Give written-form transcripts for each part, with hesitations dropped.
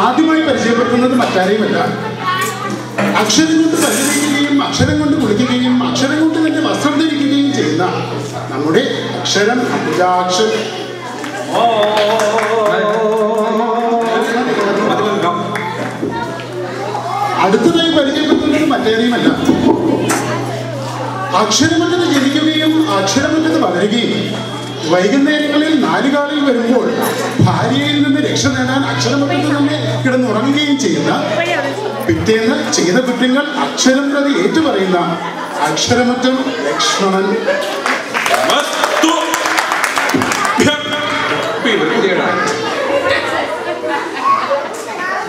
ആദ്യമായി പരിചയപ്പെടുത്തുന്നത് മറ്റാരെയുമല്ല, അക്ഷരം കൊണ്ട് പരിഹരിക്കുകയും അക്ഷരം കൊണ്ട് കുളിക്കുകയും അക്ഷരം കൊണ്ട് തന്നെ വസ്ത്രം ധരിക്കുകയും ചെയ്യുന്ന നമ്മുടെ അക്ഷരം അംബുജാക്ഷൻ. അടുത്തതായി പരിചയപ്പെടുത്തുന്നത് മറ്റേറെയുമല്ല, അക്ഷരമറ്റത്ത് ജനിക്കുകയും അക്ഷരമറ്റത്ത് വളരുകയും വൈകുന്നേരങ്ങളിൽ നാലുകാലിൽ വരുമ്പോൾ ഭാര്യയിൽ നിന്ന് രക്ഷ നേടാൻ അക്ഷരമറ്റത്ത് തന്നെ കിടന്നുറങ്ങുകയും ചെയ്യുന്ന, പിറ്റേന്ന് ചെയ്ത കുറ്റങ്ങൾ അക്ഷരം പ്രതി ഏറ്റുപറയുന്ന അക്ഷരമറ്റം ലക്ഷ്മണൻ.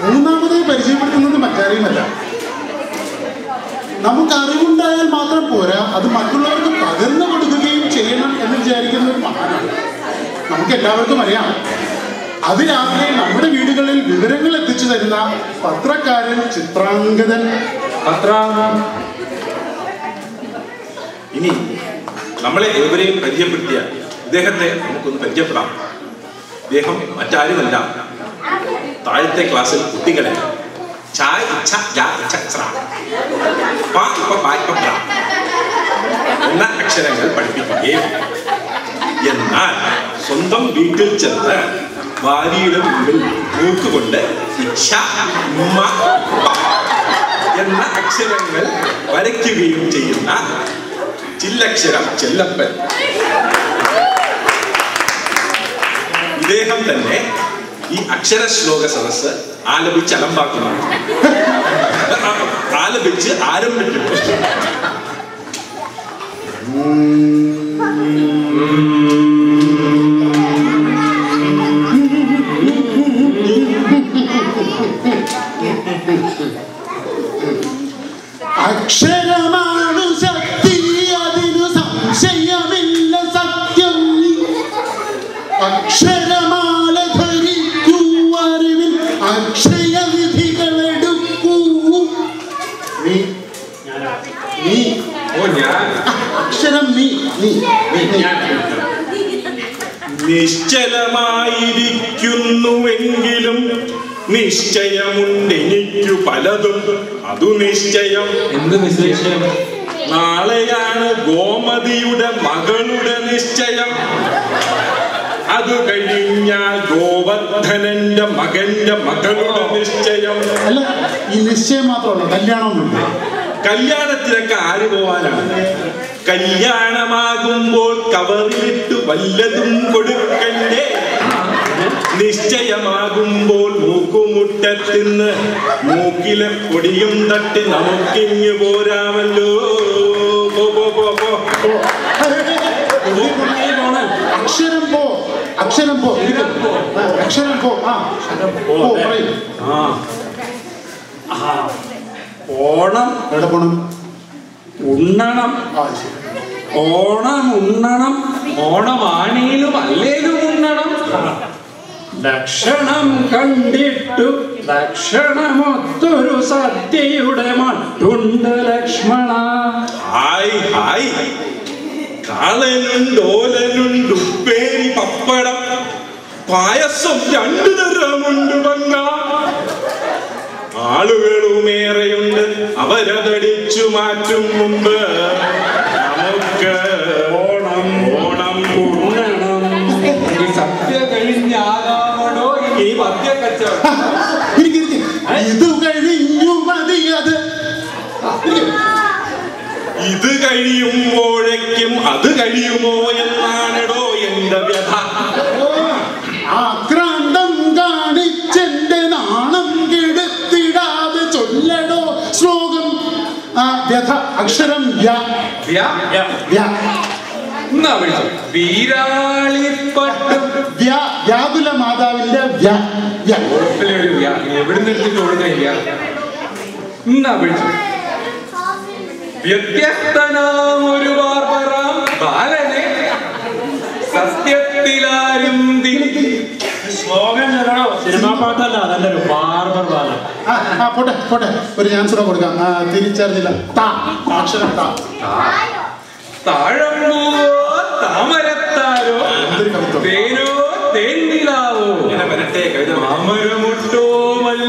മൂന്നാമതായി പരിചയപ്പെടുത്തുന്നത് മറ്റാരെയുമല്ല, നമുക്ക് അറിവുണ്ടായാൽ മാത്രം പോരാ, അത് മറ്റുള്ളവർക്ക് പകർന്നു കൊടുക്കുകയും ചെയ്യണം എന്ന് വിചാരിക്കുന്ന ഒരു മഹാനാണ്. നമുക്ക് എല്ലാവർക്കും അറിയാം, അതിരാവിലെ നമ്മുടെ വീടുകളിൽ വിവരങ്ങൾ എത്തിച്ചു തരുന്ന പത്രക്കാരൻ ചിത്രാംഗതൻ. ഇനി നമ്മളെ ഏവരെയും പരിചയപ്പെടുത്തിയ ഇദ്ദേഹത്തെ നമുക്കൊന്ന് പരിചയപ്പെടാം. ഇദ്ദേഹം മറ്റാരുമല്ല, താഴത്തെ ക്ലാസ്സിൽ കുട്ടികളെ എന്ന അക്ഷരങ്ങൾ പഠിപ്പിക്കുകയും എന്നാൽ സ്വന്തം വീട്ടിൽ ചെന്ന് ഭാര്യയുടെ മുമ്പിൽ മൂക്കുകൊണ്ട് എന്ന അക്ഷരങ്ങൾ വരയ്ക്കുകയും ചെയ്യുന്ന ചില്ലക്ഷരം ചെല്ലപ്പൻ. ഇദ്ദേഹം തന്നെ ഈ അക്ഷര ശ്ലോക സദസ് ആലപിച്ച് അലമ്പാക്കുന്നു, ആലപിച്ച് ആരംഭിക്കുന്നു. അക്ഷരമാണു ശക്തി, അതിനു സംശയമില്ല സത്യം. അക്ഷരമാല ധരിക്കൂ, അറിവിൽ അക്ഷയ വിധികളെടുക്കൂ. അക്ഷരം നിശ്ചലമായിരിക്കുന്നുവെങ്കിലും നിശ്ചയമുണ്ടെനിക്കു പലതും, അതു നിശ്ചയം. എന്ത് നിശ്ചയം? നാളെയാണ് ഗോമതിയുടെ മകളുടെ നിശ്ചയം. അത് കഴിഞ്ഞാൽ ഗോവർദ്ധനന്റെ മകന്റെ മകളുടെ നിശ്ചയം. അല്ല, ഈ നിശ്ചയം മാത്രമല്ല, കല്യാണമൊന്നുമില്ല. കല്യാണത്തിനൊക്കെ ആര് പോവാനാണ്? കല്യാണമാകുമ്പോൾ കവറിലിട്ട് വല്ലതും കൊടുക്കണ്ടേ? നിശ്ചയമാകുമ്പോൾ മൂക്കുമുട്ടത്തിന്ന് മൂക്കിലെ പൊടിയും തട്ടി നമുക്കിങ്ങു പോരാമല്ലോ. അക്ഷരം പോ, അക്ഷരം പോ, അക്ഷരം പോ. ഓണം എവിടെ പോണം? ഉണ്ണണം. ഓണം ഉണ്ണണം, ഓണമാണേലും അല്ലേലും ഉണ്ണണം. ലക്ഷണം കണ്ടിട്ടു ലക്ഷണമൊത്തൊരു സദ്യയുടെ മട്ടുണ്ട് ലക്ഷ്മണ. ഹായ് ഹായ്, കാളനുണ്ട്, ഓലനുണ്ട്, ഉപ്പേരി, പപ്പടം, പായസം, 2 തരമുണ്ട്. പങ്ക ആളുകളുമേറെയുണ്ട്, അവരതടിച്ചു മാറ്റും മുമ്പ് നമുക്ക് ഓണം ഓണം ഉണ്ണണം. ഈ സദ്യ കഴിഞ്ഞാകാമോ ഈ മദ്യ കച്ചവടം? ഇത് കഴിഞ്ഞു മതിയത്. ഇത് കഴിയുമ്പോഴേക്കും അത് കഴിയുമോ എന്നാണെടോ എന്റെ വ്യഥ. ആക്രാന്തം കാണിച്ചെന്റെ നാണം കെടുത്തിടാതെ ചൊല്ലടോ ശ്ലോകം. വ്യഥ അക്ഷരം വ്യാകുല മാതാവിന്റെ എവിടുന്ന് എടുത്തിട്ട് കൊടുക്കില്ല. വ്യത്യസ്തനാം ഒരു ബാർബറാം ബാലനെ സത്യത്തിലാരും ശ്ലോകം ചെല്ലണോ? സിനിമാ പാട്ടല്ല, അതല്ല ഒരു ബാർബർ ബാലൻ. പോട്ടെ പോട്ടെ, ഒരു ചാൻസ് കൂടെ കൊടുക്കാം. തിരിച്ചറിഞ്ഞില്ല. അക്ഷരം താഴമ്പൂവോ താമരത്താരോ തേനോ തേന്നിലാവോ അമരമുട്ടോ മൽ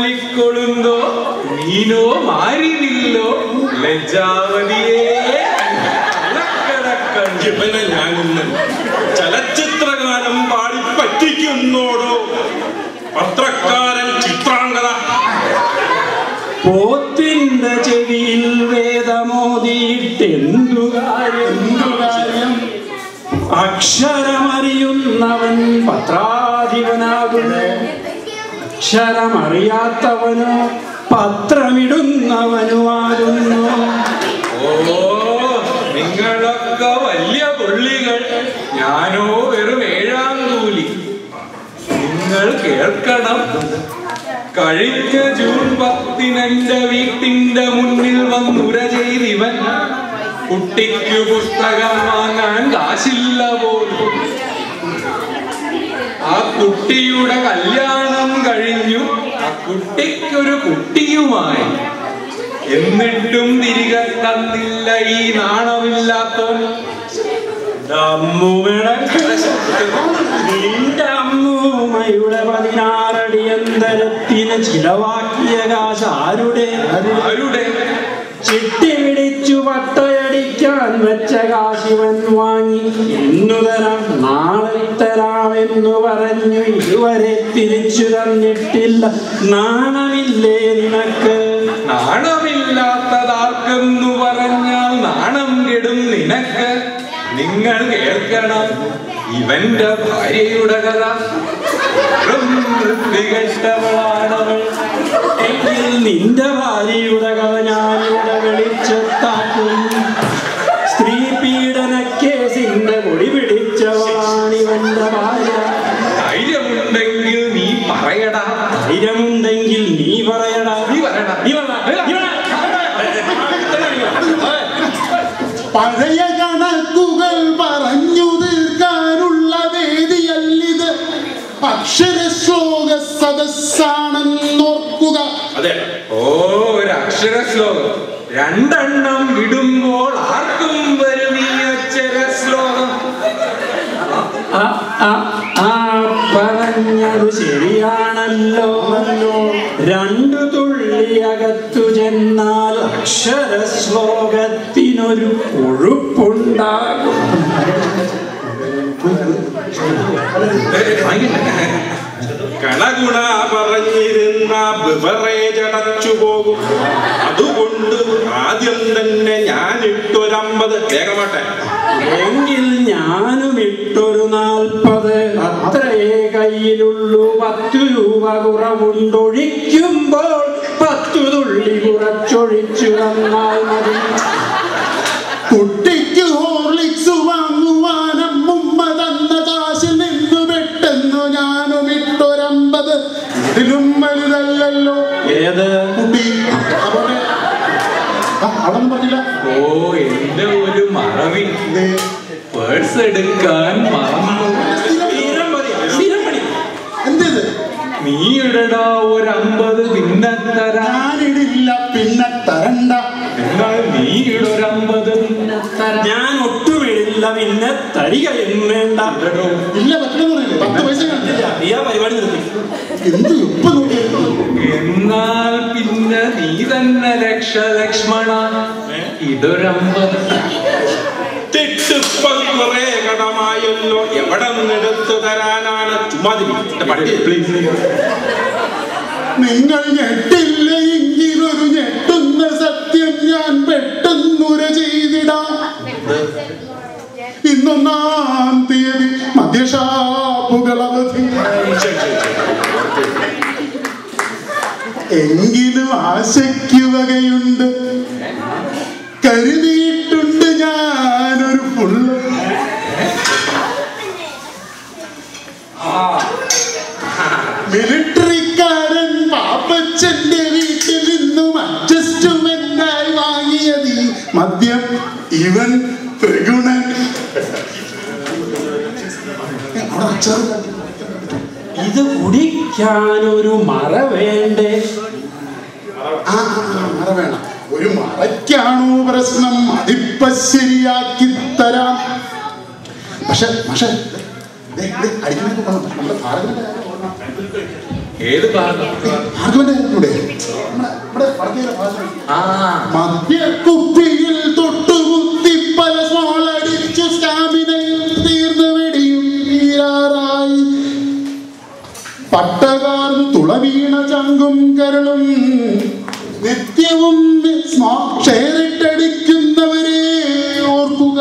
മീനോ മാരിവില്ലോ ലജ്ജാവതിയേ ഇവനെ ഞാനിന്ന് ചലച്ചിത്രഗാനം പാടി പറ്റിക്കുന്നോടോ പത്രക്കാരൻ ചിത്രാംഗത. പോത്തിന്റെ ചെവിയിൽ വേദമോദിയിട്ടെന്തു കാര്യം അക്ഷരമറിയുന്നവൻ പത്രാധിപനാകുന്നു, അക്ഷരമറിയാത്തവനോ പത്രമിടുന്നവനുമാകുന്നു. ഓ, നിങ്ങളൊക്കെ വലിയ പുള്ളികൾ, ഞാനോ വെറും 7-ാം കൂലി. നിങ്ങൾ കേൾക്കണം, കഴിഞ്ഞ ജൂൺ 10 എന്റെ വീട്ടിന്റെ മുന്നിൽ വന്നുര ചെയ്തിവൻ. കുട്ടിക്ക് പുസ്തകം വാങ്ങാൻ കാശില്ല പോലും. ആ കുട്ടിയുടെ കല്യാണം കഴിഞ്ഞു, ആ കുട്ടിക്കൊരു കുട്ടിയുമായി. എന്നിട്ടും തിരികെ തന്നില്ല ഈ നാണമില്ലാത്തവൻ. നിന്റെ അമ്മൂമ്മയുടെ 16 അടിയന്തരത്തിന് ചിലവാക്കിയ കാശ് ആരുടെ? ചിട്ടി പിടിച്ചു പട്ടയടിക്കാൻ വെച്ച കാശിവൻ വാങ്ങി. ഇന്നു തരാം നാളെ തരാമെന്നു പറഞ്ഞു ഇതുവരെ തിരിച്ചു തന്നിട്ടില്ല. നാണമില്ലേ നിനക്ക്? നാണമില്ലാത്തതാർക്കെന്നു പറഞ്ഞാൽ നാണം കെടും നിനക്ക്. നിങ്ങൾ കേൾക്കണം ഇവന്റെ ഭാര്യയുടെ കഥ. വൃത്തികെട്ടവളാണവൾ. എങ്കിൽ നിന്റെ ഭാര്യയുടെ കഥ ഞാനിവിടെ വെളിച്ചത്താക്കും. സ്ത്രീ പീഡന കേസിന്റെ പൊടി പിടിച്ചവളാണിവന്റെ ഭാര്യ. ധൈര്യമുണ്ടെങ്കിൽ നീ പറയടാ, ധൈര്യമുണ്ടെങ്കിൽ നീ പറയടാ. പഴയ കണക്കുകൾ പറഞ്ഞു തീർക്കാനുള്ള വേദിയല്ലിത്, അക്ഷരശ്ലോക സദസ്സാണെന്നോർക്കുക. അതെ, ഓ, ഒരു അക്ഷരശ്ലോകം 2 എണ്ണം വിടുമ്പോൾ ആർക്കും വരും ഈ അക്ഷരശ്ലോകം. പറഞ്ഞത് ശരിയാണല്ലോ. 2 തുള്ളി അകത്തു ചെന്നാൽ അക്ഷരശ്ലോകത്തിനൊരു കൊഴുപ്പുണ്ടാകും. കണഗുണ പറഞ്ഞിരുന്ന ബിവറേജ് അടച്ചു പോകും. അതുകൊണ്ട് ആദ്യം തന്നെ ഞാൻ ഇട്ടൊരു 50. വേഗമാട്ടെ. എങ്കിൽ ഞാനും ഇട്ടൊരു 40. അത്രയേ കയ്യിലുള്ളൂ. 10 രൂപ കുറവുണ്ടൊഴിക്കുമ്പോൾ 10 തുള്ളി കുറച്ചൊഴിച്ചു തന്നാൽ മതി. കുട്ടിക്ക് ഹോർലിക്സ് വാങ്ങുവാൻ അമ്മുമ്മ തന്ന കാശിൽ നിന്ന് പെട്ടെന്നു ഞാനും ഇട്ടൊരു50. ഇതിലും വലുതല്ലോ. ഏത് കുട്ടി? അതൊന്നും പറഞ്ഞില്ല. ഓ, എന്റെ ഒരു മറവി. പേഴ്സ് എടുക്കാൻ മറന്നു. എന്തത്? നീ ഇടടാ ഒരു 50 പിന്നെ തരാം. ഞാനിടില്ല, പിന്നെ തരണ്ട. എന്നാൽ നീ ഇടൊരു 50 പിന്നെ തരാം. ഞാൻ ഒട്ടുമിടില്ല, പിന്നെ തരികയും വേണ്ട. ഇല്ല, പറ്റില്ലെന്ന് പറയില്ലേ? 10 പൈസ കണ്ടില്ല. പരിപാടി നിർത്തി. എന്ത് എപ്പ നോക്കിയാ? എന്നാൽ പിന്നെ നീ തന്നെ ലക്ഷ്മണ ഇതൊരു 50. തിട്ടിപ്പം കുറെ കടമായല്ലോ, എവിടെ നിന്നെടുത്തു തരാനാണ്? ചുമ്മാതിരി. പ്ലീസ്. നിങ്ങൾ ഞെട്ടില്ല എങ്കിലൊരു ഞെട്ടുന്ന സത്യം ഞാൻ പെട്ടെന്നുര ചെയ്തിടാം. ഇന്നൊന്നാം തീയതി മദ്യഷാപ്പുകൾ അവധി. എങ്കിലും ആശയ്ക്ക് വകയുണ്ട്. കരുതിയിട്ടുണ്ട് ഞാനൊരു ഫുള്ള്. മിലിട്ടറിക്കാരൻ പാപ്പച്ചന്റെ വീട്ടിൽ നിന്നും അഡ്ജസ്റ്റ്മെന്റായി വാങ്ങിയത് ഈ മദ്യം ഇവൻ ത്രിഗുണൻ. ഇത് കുടിക്കാനൊരു മറ വേണ്ടേ? മറ വേണം. ഒരു മറയ്ക്കാണോ പ്രശ്നം? അതിപ്പ ശരിയാക്കി തരാം. പക്ഷെ അടിക്കുന്നൊക്കെ നമ്മുടെ ഭാരതത്തിന്റെ കാര്യം ഓർമ്മ. ഏത് ഭാഗം? മദ്യക്കുപ്പിയിൽ തൊട്ടുമുത്തി പല സ്മോളടിച്ചു സ്റ്റാമിനയിൽ തീർന്ന വെടിയും തീരാറായി. പട്ടകാർന്നു തുളവീണ ചങ്കും കരളും നിത്യവും ഷെയറിട്ടടിക്കുന്നവരെ ഓർക്കുക.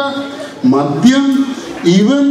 മദ്യം ഇവൻ